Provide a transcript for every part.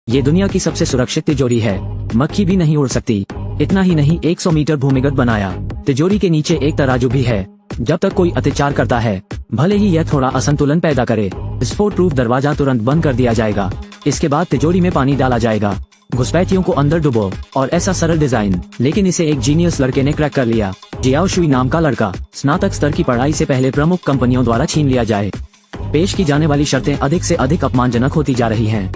ये दुनिया की सबसे सुरक्षित तिजोरी है, मक्खी भी नहीं उड़ सकती। इतना ही नहीं, 100 मीटर भूमिगत बनाया। तिजोरी के नीचे एक तराजू भी है। जब तक कोई अत्याचार करता है, भले ही यह थोड़ा असंतुलन पैदा करे, स्फोट प्रूफ दरवाजा तुरंत बंद कर दिया जाएगा। इसके बाद तिजोरी में पानी डाला जाएगा, घुसपैठियों को अंदर डुबो। और ऐसा सरल डिजाइन, लेकिन इसे एक जीनियस लड़के ने क्रैक कर लिया। जियाओ शुई नाम का लड़का स्नातक स्तर की पढ़ाई से पहले प्रमुख कंपनियों द्वारा छीन लिया जाए। पेश की जाने वाली शर्तें अधिक से अधिक अपमानजनक होती जा रही हैं।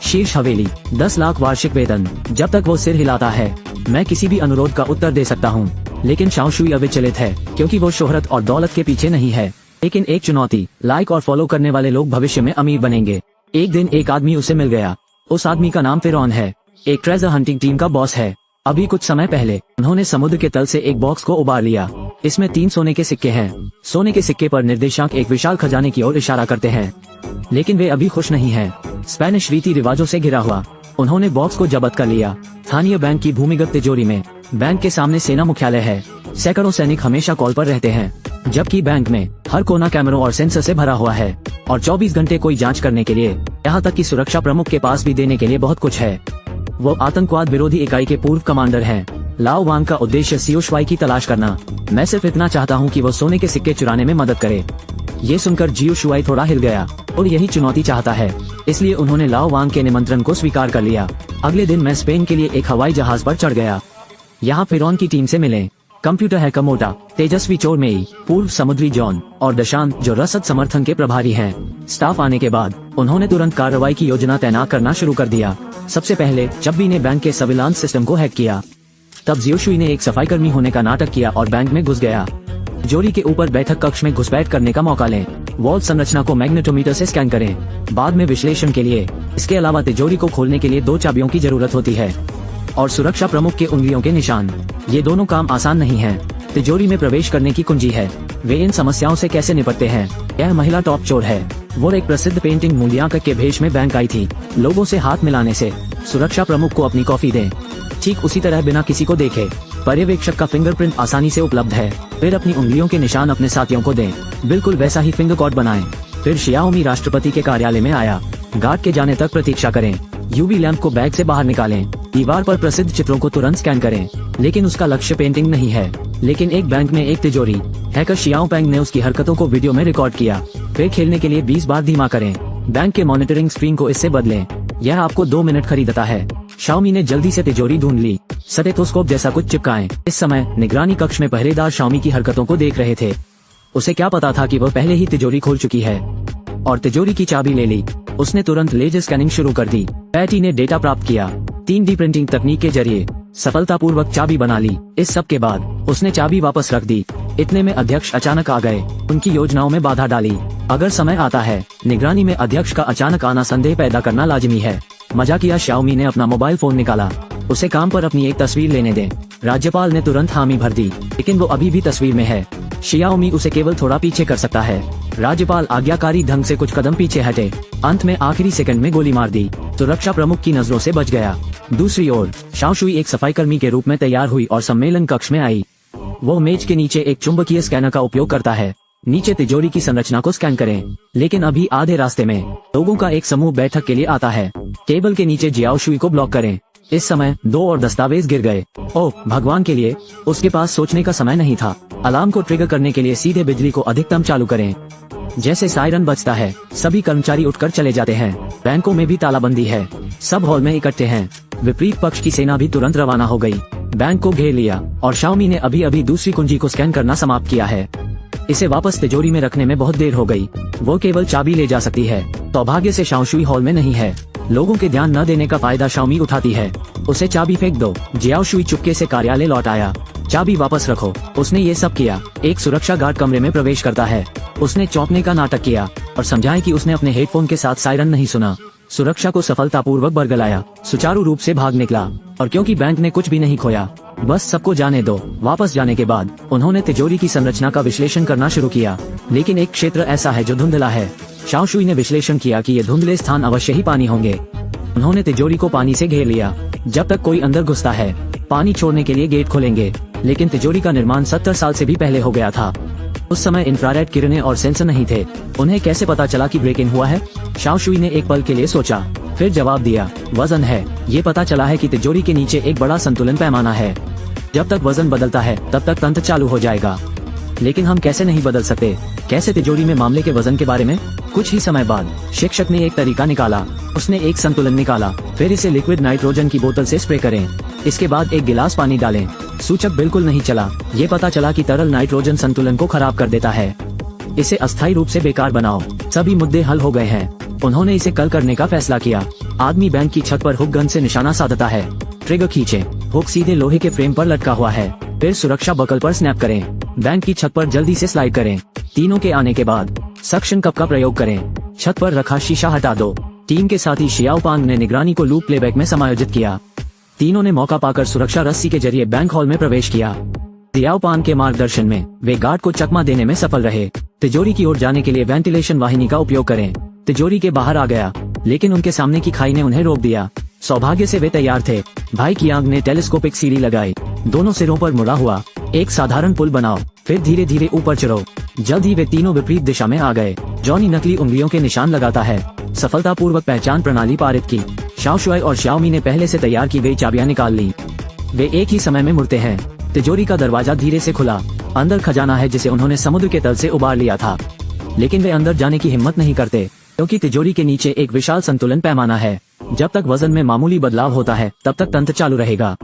शीर्ष हवेली, 10 लाख वार्षिक वेतन। जब तक वो सिर हिलाता है, मैं किसी भी अनुरोध का उत्तर दे सकता हूँ। लेकिन शाओ शुई अविचलित है, क्योंकि वो शोहरत और दौलत के पीछे नहीं है। लेकिन एक चुनौती, लाइक और फॉलो करने वाले लोग भविष्य में अमीर बनेंगे। एक दिन एक आदमी उसे मिल गया। उस आदमी का नाम फिरौन है, एक ट्रेजर हंटिंग टीम का बॉस है। अभी कुछ समय पहले उन्होंने समुद्र के तल से एक बॉक्स को उबार लिया। इसमें 3 सोने के सिक्के हैं। सोने के सिक्के पर निर्देशक एक विशाल खजाने की ओर इशारा करते हैं। लेकिन वे अभी खुश नहीं हैं। स्पेनिश रीति रिवाजों से घिरा हुआ, उन्होंने बॉक्स को जब्त कर लिया। स्थानीय बैंक की भूमिगत तिजोरी में, बैंक के सामने सेना मुख्यालय है। सैकड़ों सैनिक हमेशा कॉल पर रहते हैं, जबकि बैंक में हर कोना कैमरों और सेंसर से भरा हुआ है। और 24 घंटे कोई जांच करने के लिए, यहाँ तक कि सुरक्षा प्रमुख के पास भी देने के लिए बहुत कुछ है। वो आतंकवाद विरोधी इकाई के पूर्व कमांडर हैं। लाओ वांग का उद्देश्य जियाओ शुई की तलाश करना। मैं सिर्फ इतना चाहता हूँ कि वो सोने के सिक्के चुराने में मदद करे। ये सुनकर जियाओ शुई थोड़ा हिल गया, और यही चुनौती चाहता है, इसलिए उन्होंने लाओ वांग के निमंत्रण को स्वीकार कर लिया। अगले दिन मैं स्पेन के लिए एक हवाई जहाज पर चढ़ गया। यहाँ फिरौन की टीम से मिले। कंप्यूटर हैकर मोटा, तेजस्वी चोरमेई, पूर्व समुद्री जॉन और दशांत, जो रसद समर्थन के प्रभारी हैं। स्टाफ आने के बाद उन्होंने तुरंत कार्रवाई की योजना तैनात करना शुरू कर दिया। सबसे पहले चब्बी ने बैंक के सर्विलांस सिस्टम को हैक किया। तब जियाओ शुई ने एक सफाईकर्मी होने का नाटक किया और बैंक में घुस गया। तिजोरी के ऊपर बैठक कक्ष में घुसपैठ करने का मौका लें। वॉल्ट संरचना को मैग्नेटोमीटर से स्कैन करें। बाद में विश्लेषण के लिए। इसके अलावा तिजोरी को खोलने के लिए 2 चाबियों की जरूरत होती है और सुरक्षा प्रमुख के उंगलियों के निशान। ये दोनों काम आसान नहीं है। तिजोरी में प्रवेश करने की कुंजी है। वे इन समस्याओं से कैसे निपटते हैं? यह महिला टॉप चोर है। वो एक प्रसिद्ध पेंटिंग मूल्यांकन के भेष में बैंक आई थी। लोगों से हाथ मिलाने से सुरक्षा प्रमुख को अपनी कॉफी दें। ठीक उसी तरह बिना किसी को देखे पर्यवेक्षक का फिंगरप्रिंट आसानी से उपलब्ध है। फिर अपनी उंगलियों के निशान अपने साथियों को दें। बिल्कुल वैसा ही फिंगर कोड बनाएं। फिर शियाओमी राष्ट्रपति के कार्यालय में आया। गार्ड के जाने तक प्रतीक्षा करें। यूवी लैंप को बैग से बाहर निकालें। दीवार पर प्रसिद्ध चित्रों को तुरंत स्कैन करें। लेकिन उसका लक्ष्य पेंटिंग नहीं है, लेकिन एक बैंक में एक तिजोरी। हैकर शियाओ पेंग ने उसकी हरकतों को वीडियो में रिकॉर्ड किया। फिर खेलने के लिए 20 बार धीमा करें। बैंक के मॉनिटरिंग स्क्रीन को इससे बदलें। यह आपको 2 मिनट खरीदता है। शाओमी ने जल्दी से तिजोरी ढूंढ ली। स्टेथोस्कोप जैसा कुछ चिपकाएं। इस समय निगरानी कक्ष में पहरेदार शाओमी की हरकतों को देख रहे थे। उसे क्या पता था कि वह पहले ही तिजोरी खोल चुकी है और तिजोरी की चाबी ले ली। उसने तुरंत लेजर स्कैनिंग शुरू कर दी। पैटी ने डेटा प्राप्त किया। 3D प्रिंटिंग तकनीक के जरिए सफलतापूर्वक चाबी बना ली। इस सब के बाद उसने चाबी वापस रख दी। इतने में अध्यक्ष अचानक आ गए। उनकी योजनाओं में बाधा डाली। अगर समय आता है, निगरानी में अध्यक्ष का अचानक आना संदेह पैदा करना लाजिमी है। मजाकिया शाओमी ने अपना मोबाइल फोन निकाला। उसे काम पर अपनी एक तस्वीर लेने दें। राज्यपाल ने तुरंत हामी भर दी, लेकिन वो अभी भी तस्वीर में है। शियाओमी उसे केवल थोड़ा पीछे कर सकता है। राज्यपाल आज्ञाकारी ढंग से कुछ कदम पीछे हटे। अंत में आखिरी सेकंड में गोली मार दी। सुरक्षा प्रमुख की नजरों से बच गया। दूसरी ओर शाओ शुई एक सफाईकर्मी के रूप में तैयार हुई और सम्मेलन कक्ष में आई। वो मेज के नीचे एक चुंबकीय स्कैनर का उपयोग करता है। नीचे तिजोरी की संरचना को स्कैन करें। लेकिन अभी आधे रास्ते में लोगों का एक समूह बैठक के लिए आता है। टेबल के नीचे जियाओ शुई को ब्लॉक करें। इस समय 2 और दस्तावेज गिर गए। ओह भगवान के लिए, उसके पास सोचने का समय नहीं था। अलार्म को ट्रिगर करने के लिए सीधे बिजली को अधिकतम चालू करें। जैसे सायरन बजता है, सभी कर्मचारी उठकर चले जाते हैं। बैंकों में भी तालाबंदी है। सब हॉल में इकट्ठे हैं। विपरीत पक्ष की सेना भी तुरंत रवाना हो गई। बैंक को घेर लिया और शाओमी ने अभी अभी दूसरी कुंजी को स्कैन करना समाप्त किया है। इसे वापस तिजोरी में रखने में बहुत देर हो गई। वो केवल चाबी ले जा सकती है। सौभाग्य से शाओ शुई हॉल में नहीं है। लोगों के ध्यान न देने का फायदा शाओमी उठाती है। उसे चाबी फेंक दो। जियाओ शुई चुपके से कार्यालय लौट आया। चाबी वापस रखो। उसने ये सब किया। एक सुरक्षा गार्ड कमरे में प्रवेश करता है। उसने चौंकने का नाटक किया और समझाया कि उसने अपने हेडफोन के साथ सायरन नहीं सुना। सुरक्षा को सफलतापूर्वक बरगलाया। सुचारू रूप से भाग निकला। और क्योंकि बैंक ने कुछ भी नहीं खोया, बस सबको जाने दो। वापस जाने के बाद उन्होंने तिजोरी की संरचना का विश्लेषण करना शुरू किया। लेकिन एक क्षेत्र ऐसा है जो धुंधला है। शाओ शुई ने विश्लेषण किया कि ये धुंधले स्थान अवश्य ही पानी होंगे। उन्होंने तिजोरी को पानी से घेर लिया। जब तक कोई अंदर घुसता है, पानी छोड़ने के लिए गेट खोलेंगे। लेकिन तिजोरी का निर्माण 70 साल से भी पहले हो गया था। उस समय इंफ्रारेड किरणें और सेंसर नहीं थे। उन्हें कैसे पता चला कि ब्रेक इन हुआ है? शाओ शुई ने एक पल के लिए सोचा, फिर जवाब दिया, वजन है। ये पता चला है कि तिजोरी के नीचे एक बड़ा संतुलन पैमाना है। जब तक वजन बदलता है तब तक तंत्र चालू हो जाएगा। लेकिन हम कैसे नहीं बदल सकते? कैसे तिजोरी में मामले के वजन के बारे में? कुछ ही समय बाद शिक्षक ने एक तरीका निकाला। उसने एक संतुलन निकाला, फिर इसे लिक्विड नाइट्रोजन की बोतल से स्प्रे करें। इसके बाद एक गिलास पानी डालें। सूचक बिल्कुल नहीं चला। ये पता चला कि तरल नाइट्रोजन संतुलन को खराब कर देता है। इसे अस्थायी रूप से बेकार बनाओ। सभी मुद्दे हल हो गए हैं। उन्होंने इसे कल करने का फैसला किया। आदमी बैंक की छत पर हुक गन से निशाना साधता है। ट्रिगर खींचे, हुक सीधे लोहे के फ्रेम पर लटका हुआ है। फिर सुरक्षा बकल पर स्नैप करें। बैंक की छत पर जल्दी से स्लाइड करें। तीनों के आने के बाद सक्शन कप का प्रयोग करें। छत पर रखा शीशा हटा दो। टीम के साथी शियाओ पांग ने निगरानी को लूप प्लेबैक में समायोजित किया। तीनों ने मौका पाकर सुरक्षा रस्सी के जरिए बैंक हॉल में प्रवेश किया। शियाओ पांग के मार्गदर्शन में वे गार्ड को चकमा देने में सफल रहे। तिजोरी की ओर जाने के लिए वेंटिलेशन वाहिनी का उपयोग करें। तिजोरी के बाहर आ गया, लेकिन उनके सामने की खाई ने उन्हें रोक दिया। सौभाग्य से वे तैयार थे। भाई कियांग ने टेलीस्कोपिक सीढ़ी लगाई। दोनों सिरों पर मुड़ा हुआ एक साधारण पुल बनाओ, फिर धीरे धीरे ऊपर चढ़ो। जल्द ही वे तीनों विपरीत दिशा में आ गए। जॉनी नकली उंगलियों के निशान लगाता है। सफलतापूर्वक पहचान प्रणाली पारित की। शाओ शुआई और शाओमी ने पहले से तैयार की गई चाबियां निकाल ली। वे एक ही समय में मुड़ते हैं। तिजोरी का दरवाजा धीरे से खुला। अंदर खजाना है जिसे उन्होंने समुद्र के तल से उबार लिया था। लेकिन वे अंदर जाने की हिम्मत नहीं करते, क्योंकि तिजोरी के नीचे एक विशाल संतुलन पैमाना है। जब तक वजन में मामूली बदलाव होता है तब तक तंत्र चालू रहेगा।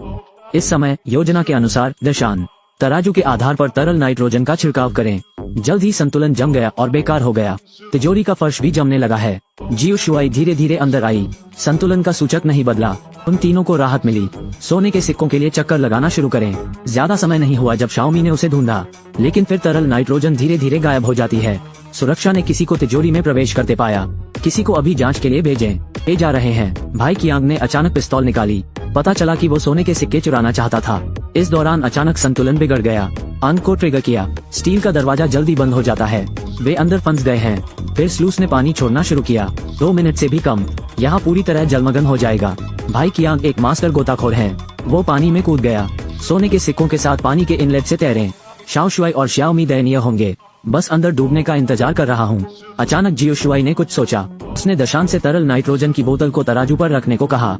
इस समय योजना के अनुसार दशान तराजू के आधार पर तरल नाइट्रोजन का छिड़काव करें। जल्द ही संतुलन जम गया और बेकार हो गया। तिजोरी का फर्श भी जमने लगा है। जियो शुआई धीरे धीरे अंदर आई। संतुलन का सूचक नहीं बदला। उन तीनों को राहत मिली। सोने के सिक्कों के लिए चक्कर लगाना शुरू करें। ज्यादा समय नहीं हुआ जब शाओमी ने उसे ढूंढा, लेकिन फिर तरल नाइट्रोजन धीरे धीरे गायब हो जाती है। सुरक्षा ने किसी को तिजोरी में प्रवेश करते पाया। किसी को अभी जांच के लिए भेजें। ले जा रहे हैं। भाई कियांग ने अचानक पिस्तौल निकाली। पता चला कि वो सोने के सिक्के चुराना चाहता था। इस दौरान अचानक संतुलन बिगड़ गया। अंक को ट्रिगर किया। स्टील का दरवाजा जल्दी बंद हो जाता है। वे अंदर फंस गए हैं। फिर स्लूस ने पानी छोड़ना शुरू किया। 2 मिनट से भी कम। यहाँ पूरी तरह जलमग्न हो जाएगा। भाई कियांग एक मास्टर गोताखोर है। वो पानी में कूद गया। सोने के सिक्कों के साथ पानी के इनलेट से तैरें। शाओ शुआई और शाओमी दयनीय होंगे। बस अंदर डूबने का इंतजार कर रहा हूँ। अचानक जियो शुआई ने कुछ सोचा। उसने दशान से तरल नाइट्रोजन की बोतल को तराजू पर रखने को कहा।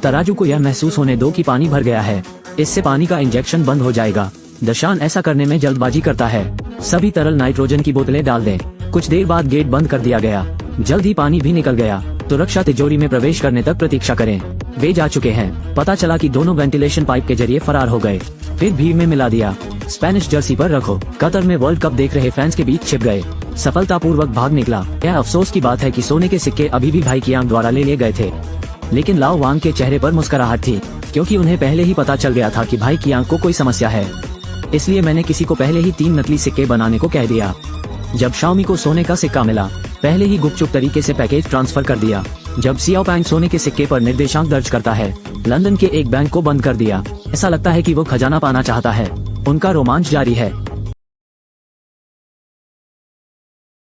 तराजू को यह महसूस होने दो कि पानी भर गया है। इससे पानी का इंजेक्शन बंद हो जाएगा। दशान ऐसा करने में जल्दबाजी करता है। सभी तरल नाइट्रोजन की बोतलें डाल दें। कुछ देर बाद गेट बंद कर दिया गया। जल्द ही पानी भी निकल गया। सुरक्षा तिजोरी में प्रवेश करने तक प्रतीक्षा करें। वे जा चुके हैं। पता चला कि दोनों वेंटिलेशन पाइप के जरिए फरार हो गए। फिर भीड़ में मिला दिया। स्पेनिश जर्सी पर रखो। कतर में वर्ल्ड कप देख रहे फैंस के बीच छिप गए। सफलतापूर्वक भाग निकला। यह अफसोस की बात है कि सोने के सिक्के अभी भी भाई कियांग द्वारा ले लिए गए थे। लेकिन लाओ वांग के चेहरे पर मुस्कुराहट थी, क्योंकि उन्हें पहले ही पता चल गया था कि भाई कियांग को कोई समस्या है। इसलिए मैंने किसी को पहले ही 3 नकली सिक्के बनाने को कह दिया। जब शाओमी को सोने का सिक्का मिला, पहले ही गुपचुप तरीके से पैकेज ट्रांसफर कर दिया। जब सियाओ पैंग सोने के सिक्के पर निर्देशांक दर्ज करता है, लंदन के एक बैंक को बंद कर दिया। ऐसा लगता है कि वो खजाना पाना चाहता है। उनका रोमांच जारी है।